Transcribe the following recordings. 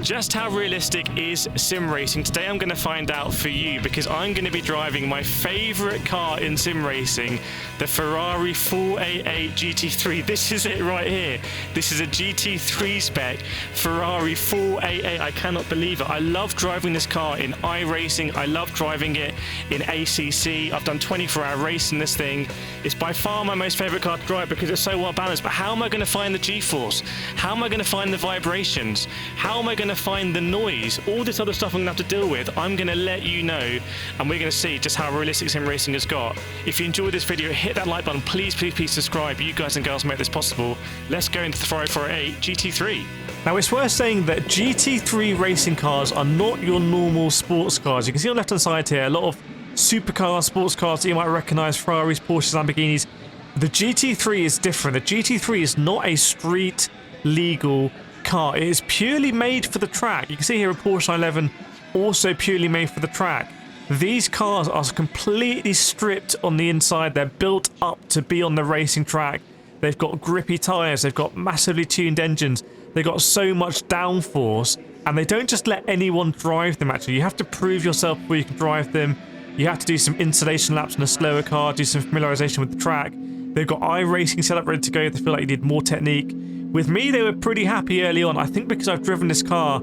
Just how realistic is sim racing? Today I'm going to find out for you, because I'm going to be driving my favourite car in sim racing, the Ferrari 488 GT3. This is it right here. This is a GT3 spec Ferrari 488. I cannot believe it. I love driving this car in iRacing. I love driving it in ACC. I've done 24-hour racing this thing. It's by far my most favourite car to drive because it's so well balanced. But how am I going to find the G-force? How am I going to find the vibrations? How am I going to find the noise? All this other stuff I'm going to have to deal with. I'm going to let you know, and we're going to see just how realistic sim racing has got. If you enjoyed this video, hit that like button. Please subscribe. You guys and girls make this possible. Let's go into the Ferrari 488 GT3. Now, it's worth saying that GT3 racing cars are not your normal sports cars. You can see on the left-hand side here, a lot of supercars, sports cars that you might recognize, Ferraris, Porsches, Lamborghinis. The GT3 is different. The GT3 is not a street legal car. It is purely made for the track. You can see here a Porsche 911, also purely made for the track. These cars are completely stripped on the inside. They're built up to be on the racing track. They've got grippy tyres. They've got massively tuned engines. They've got so much downforce, and they don't just let anyone drive them. Actually, you have to prove yourself before you can drive them. You have to do some installation laps in a slower car, do some familiarization with the track. They've got iRacing set up ready to go. They feel like you need more technique. With me, they were pretty happy early on. I think because I've driven this car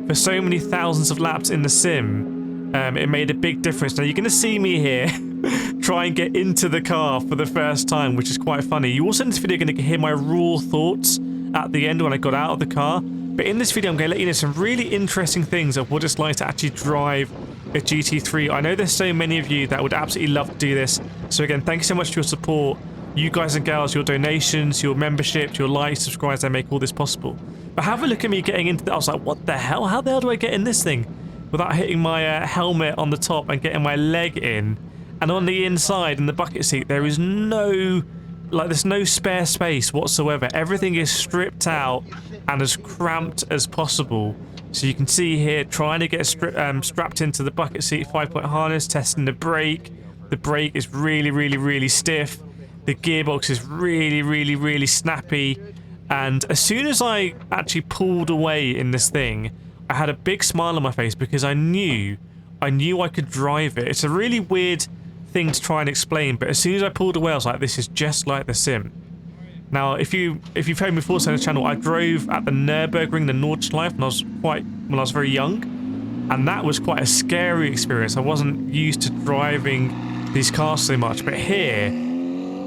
for so many thousands of laps in the sim, it made a big difference. Now, you're going to see me here try and get into the car for the first time, which is quite funny. You also in this video are going to hear my raw thoughts at the end when I got out of the car. But in this video, I'm going to let you know some really interesting things of what it's like to actually drive a GT3. I know there's so many of you that would absolutely love to do this. So again, thank you so much for your support. You guys and girls, your donations, your membership, your likes, subscribes, they make all this possible. But have a look at me getting into that. I was like, what the hell? How the hell do I get in this thing without hitting my helmet on the top and getting my leg in? And on the inside, in the bucket seat, there is there's no spare space whatsoever. Everything is stripped out and as cramped as possible. So you can see here, trying to get strapped into the bucket seat 5-point harness, testing the brake. The brake is really stiff. The gearbox is really snappy. And as soon as I actually pulled away in this thing, I had a big smile on my face because I knew I could drive it. It's a really weird thing to try and explain, but as soon as I pulled away, I was like, this is just like the sim. Now, if you've heard me before on the channel, I drove at the Nürburgring, the Nordschleife, when I was very young, and that was quite a scary experience. I wasn't used to driving these cars so much, but here,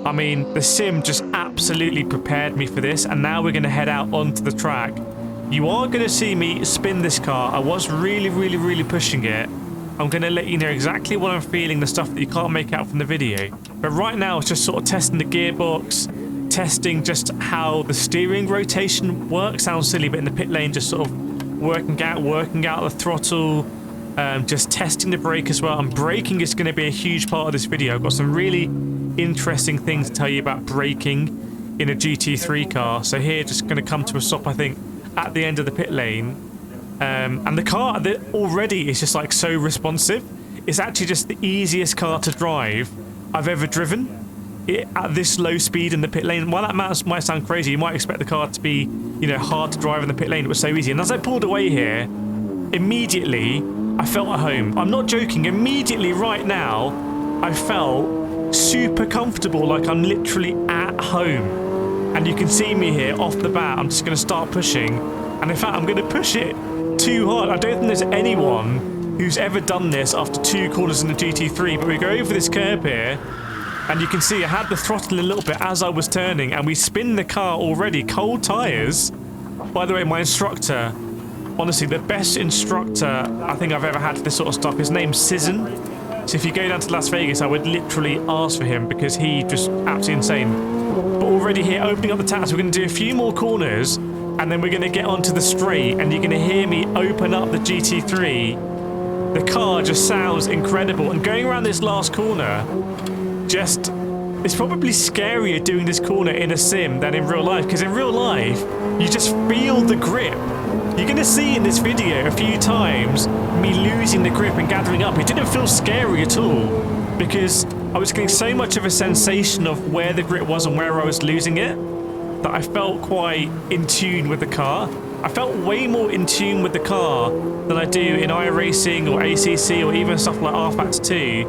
I mean, the sim just absolutely prepared me for this, and now we're going to head out onto the track. You are going to see me spin this car. I was really pushing it. I'm going to let you know exactly what I'm feeling, the stuff that you can't make out from the video. But right now, it's just sort of testing the gearbox, testing just how the steering rotation works. Sounds silly, but in the pit lane, just sort of working out the throttle, just testing the brake as well. And braking is going to be a huge part of this video. I've got some really interesting things to tell you about braking in a GT3 car. So here, just going to come to a stop, I think, at the end of the pit lane. And the car already is just like so responsive. It's actually just the easiest car to drive I've ever driven at this low speed in the pit lane. While that might sound crazy, you might expect the car to be, you know, hard to drive in the pit lane. It was so easy. And as I pulled away here, immediately I felt at home. I'm not joking. Immediately right now, I felt super comfortable, like I'm literally at home. And you can see me here off the bat. I'm just going to start pushing. And in fact, I'm going to push it too hard. I don't think there's anyone who's ever done this after 2 corners in the GT3, but we go over this curb here, and you can see I had the throttle a little bit as I was turning, and we spin the car already. Cold tyres. By the way, my instructor, honestly, the best instructor I think I've ever had for this sort of stuff, his name's Sizzon. So if you go down to Las Vegas, I would literally ask for him because he just absolutely insane. But already here, opening up the taps, we're going to do a few more corners, and then we're going to get onto the straight, and you're going to hear me open up the GT3. The car just sounds incredible. And going around this last corner, it's probably scarier doing this corner in a sim than in real life, because in real life, you just feel the grip. You're going to see in this video a few times me losing the grip and gathering up. It didn't feel scary at all, because I was getting so much of a sensation of where the grip was and where I was losing it, that I felt quite in tune with the car. I felt way more in tune with the car than I do in iRacing or ACC or even stuff like rFATS 2.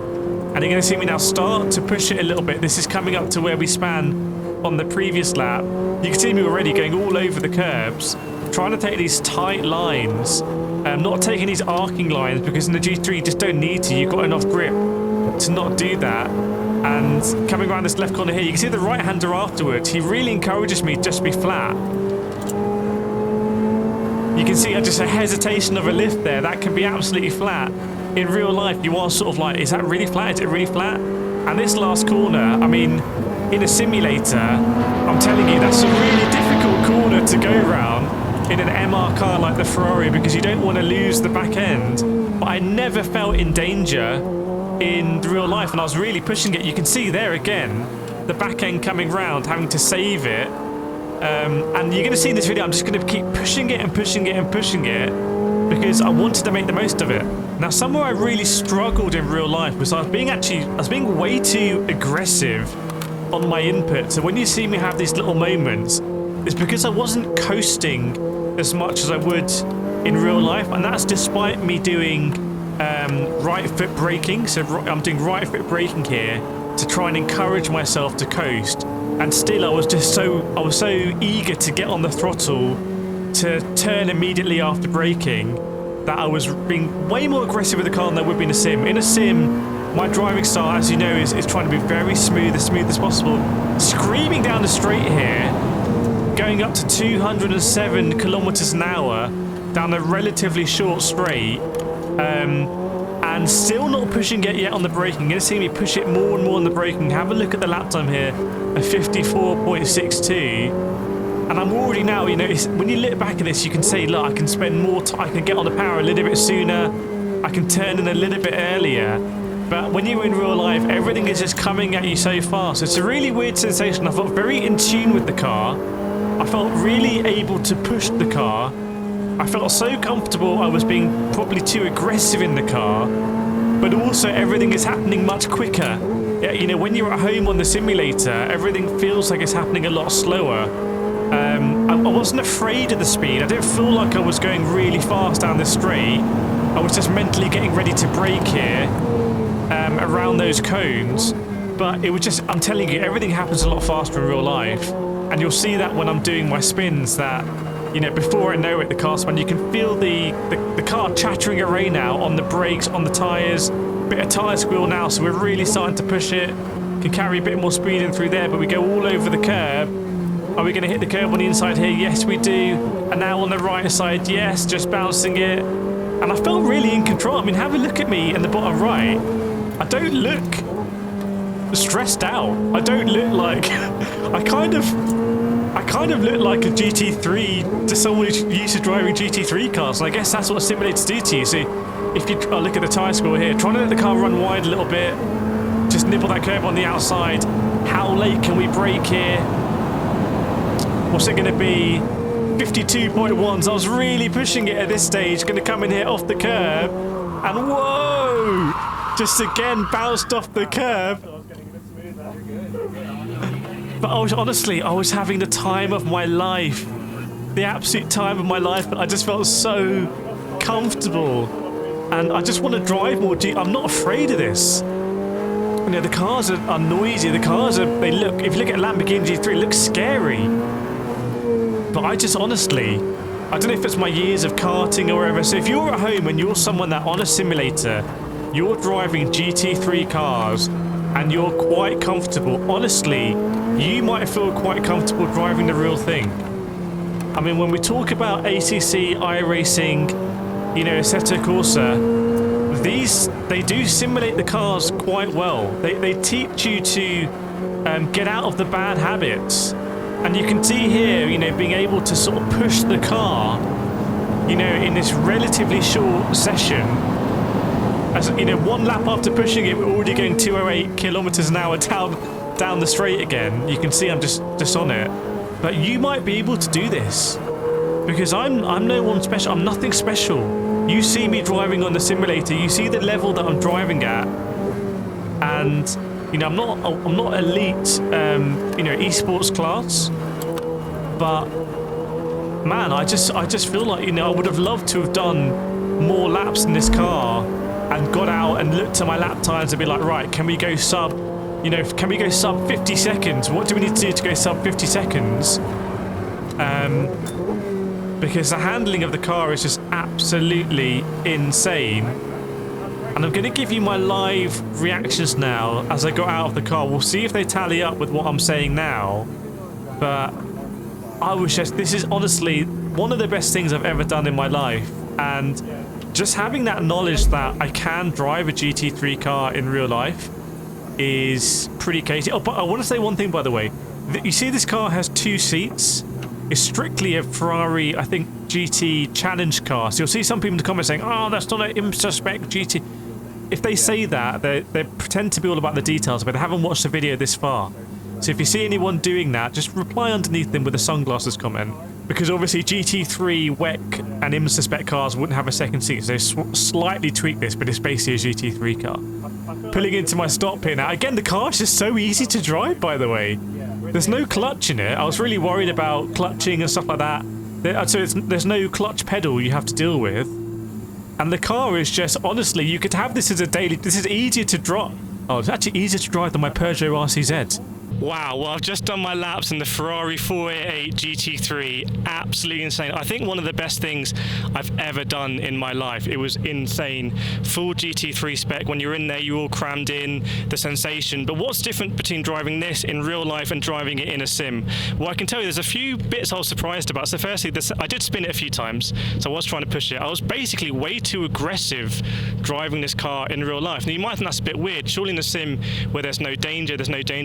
And you're going to see me now start to push it a little bit. This is coming up to where we span on the previous lap. You can see me already going all over the curbs, trying to take these tight lines, not taking these arcing lines, because in the G3 you just don't need to. You've got enough grip to not do that. And coming around this left corner here, you can see the right-hander afterwards. He really encourages me just to be flat. You can see just a hesitation of a lift there. That can be absolutely flat. In real life, you are sort of like, is that really flat? Is it really flat? And this last corner, I mean, in a simulator, I'm telling you, that's a really difficult corner to go around in an MR car like the Ferrari, because you don't want to lose the back end. But I never felt in danger in real life, and I was really pushing it. You can see there again, the back end coming round, having to save it. And you're going to see in this video, I'm just going to keep pushing it and pushing it and pushing it, because I wanted to make the most of it. Now, somewhere I really struggled in real life was I was being way too aggressive on my input. So when you see me have these little moments, it's because I wasn't coasting as much as I would in real life, and that's despite me doing right foot braking. So I'm doing right foot braking here to try and encourage myself to coast. And still, I was so eager to get on the throttle to turn immediately after braking that I was being way more aggressive with the car than I would be in a sim. In a sim, my driving style, as you know, is trying to be very smooth as possible. Screaming down the straight here, going up to 207 kilometers an hour down a relatively short straight, and still not pushing it yet on the braking. You're going to see me push it more and more on the braking. Have a look at the lap time here, a 54.62. And I'm already now, you know, when you look back at this, you can say, look, I can spend more time, I can get on the power a little bit sooner, I can turn in a little bit earlier. But when you're in real life, everything is just coming at you so fast. It's a really weird sensation. I felt very in tune with the car. I felt really able to push the car. I felt so comfortable. I was being probably too aggressive in the car, but also everything is happening much quicker. Yeah, you know, when you're at home on the simulator, everything feels like it's happening a lot slower. I wasn't afraid of the speed. I didn't feel like I was going really fast down the straight. I was just mentally getting ready to brake here around those cones. But it was just, I'm telling you, everything happens a lot faster in real life. And you'll see that when I'm doing my spins, that, you know, before I know it, the car spun, you can feel the car chattering away now on the brakes, on the tyres, bit of tyre squeal now, so we're really starting to push it. Can carry a bit more speed in through there, but we go all over the curb. Are we going to hit the curb on the inside here? Yes, we do. And now on the right side, yes, just bouncing it. And I felt really in control. I mean, have a look at me in the bottom right. I don't look stressed out. I don't look like... I kind of look like a GT3 to someone who's used to driving GT3 cars. And I guess that's what simulators do to you. So if you look at the tyre score here, trying to let the car run wide a little bit, just nibble that curb on the outside. How late can we brake here? What's it going to be? 52.1. So I was really pushing it at this stage. Going to come in here off the curb. And whoa! Just again bounced off the curb. But I was having the time of my life. The absolute time of my life. But I just felt so comfortable. And I just want to drive more. I'm not afraid of this. You know, the cars are noisy. The cars they look, if you look at Lamborghini G3, it looks scary. But I just honestly, I don't know if it's my years of karting or whatever. So if you're at home and you're someone that on a simulator, you're driving GT3 cars and you're quite comfortable, honestly, you might feel quite comfortable driving the real thing. I mean, when we talk about ACC, iRacing, you know, Assetto Corsa, they do simulate the cars quite well. They teach you to get out of the bad habits. And you can see here, you know, being able to sort of push the car, you know, in this relatively short session. As you know, one lap after pushing it, we're already going 208 kilometers an hour down the straight again. You can see I'm just on it. But you might be able to do this, because I'm no one special. I'm nothing special. You see me driving on the simulator. You see the level that I'm driving at, and you know, I'm not elite, you know, esports class, but man, I just feel like, you know, I would have loved to have done more laps in this car and got out and looked at my lap times and be like, right, can we go sub, you know, can we go sub 50 seconds? What do we need to do to go sub 50 seconds? Because the handling of the car is just absolutely insane. And I'm going to give you my live reactions now as I got out of the car. We'll see if they tally up with what I'm saying now. But I was just, this is honestly one of the best things I've ever done in my life. And just having that knowledge that I can drive a GT3 car in real life is pretty crazy. Oh, but I want to say one thing, by the way. You see this car has 2 seats. It's strictly a Ferrari, I think, GT challenge car. So you'll see some people in the comments saying, oh, that's not an IMSA spec GT. If they say that, they pretend to be all about the details, but they haven't watched the video this far. So if you see anyone doing that, just reply underneath them with a sunglasses comment. Because obviously GT3, WEC and IMSA spec cars wouldn't have a second seat, so they slightly tweak this, but it's basically a GT3 car. Pulling into my stop here now. Again, the car's just so easy to drive, by the way. There's no clutch in it. I was really worried about clutching and stuff like that. So there's no clutch pedal you have to deal with. And the car is just, honestly, you could have this as a daily... This is easier to drive. Oh, it's actually easier to drive than my Peugeot RCZ. Wow, well, I've just done my laps in the Ferrari 488 GT3. Absolutely insane. I think one of the best things I've ever done in my life. It was insane. Full GT3 spec. When you're in there, you're all crammed in, the sensation. But what's different between driving this in real life and driving it in a sim? Well, I can tell you there's a few bits I was surprised about. So firstly, I did spin it a few times, so I was trying to push it. I was basically way too aggressive driving this car in real life. Now, you might think that's a bit weird. Surely in a sim where there's no danger,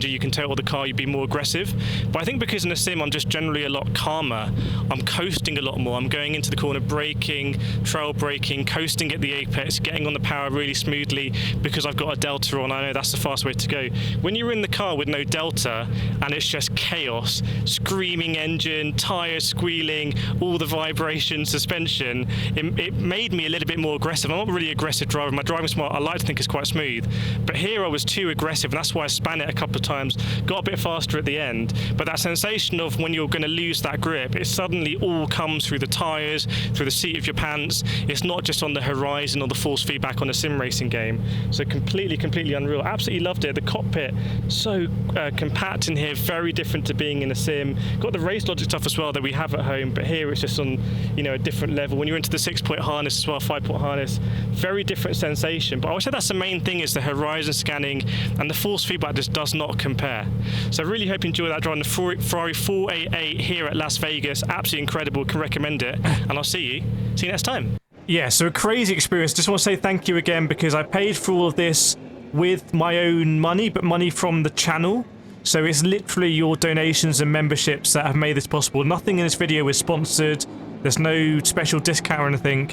you can tell the car, you'd be more aggressive. But I think because in a sim I'm just generally a lot calmer, I'm coasting a lot more. I'm going into the corner, braking, trail braking, coasting at the apex, getting on the power really smoothly because I've got a delta on. I know that's the fast way to go. When you're in the car with no delta and it's just chaos, screaming engine, tires squealing, all the vibration, suspension, it made me a little bit more aggressive. I'm not really an aggressive driver. My driving smart, I like to think, is quite smooth, but here I was too aggressive, and that's why I span it a couple of times, got a bit faster at the end. But that sensation of when you're going to lose that grip, it suddenly all comes through the tires, through the seat of your pants. It's not just on the horizon or the force feedback on a sim racing game. So completely unreal. Absolutely loved it. The cockpit, so compact in here, very different to being in a sim. Got the race logic stuff as well that we have at home, but here it's just on, you know, a different level. When you're into the 6-point harness as well, 5-point harness, very different sensation. But I would say that's the main thing, is the horizon scanning, and the force feedback just does not compare. So I really hope you enjoy that driving the Ferrari 488 here at Las Vegas. Absolutely incredible, can recommend it, and I'll see you next time. Yeah, so a crazy experience. Just want to say thank you again, because I paid for all of this with my own money, but money from the channel. So it's literally your donations and memberships that have made this possible. Nothing in this video is sponsored. There's no special discount or anything.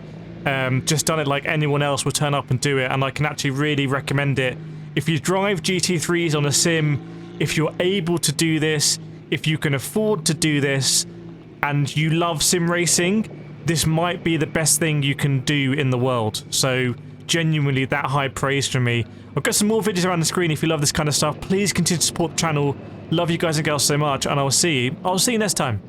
Just done it like anyone else would turn up and do it, and I can actually really recommend it. If you drive GT3s on a sim, if you're able to do this, if you can afford to do this, and you love sim racing, this might be the best thing you can do in the world. So genuinely, that high praise from me. I've got some more videos around the screen. If you love this kind of stuff, please continue to support the channel. Love you guys and girls so much, and I'll see you next time.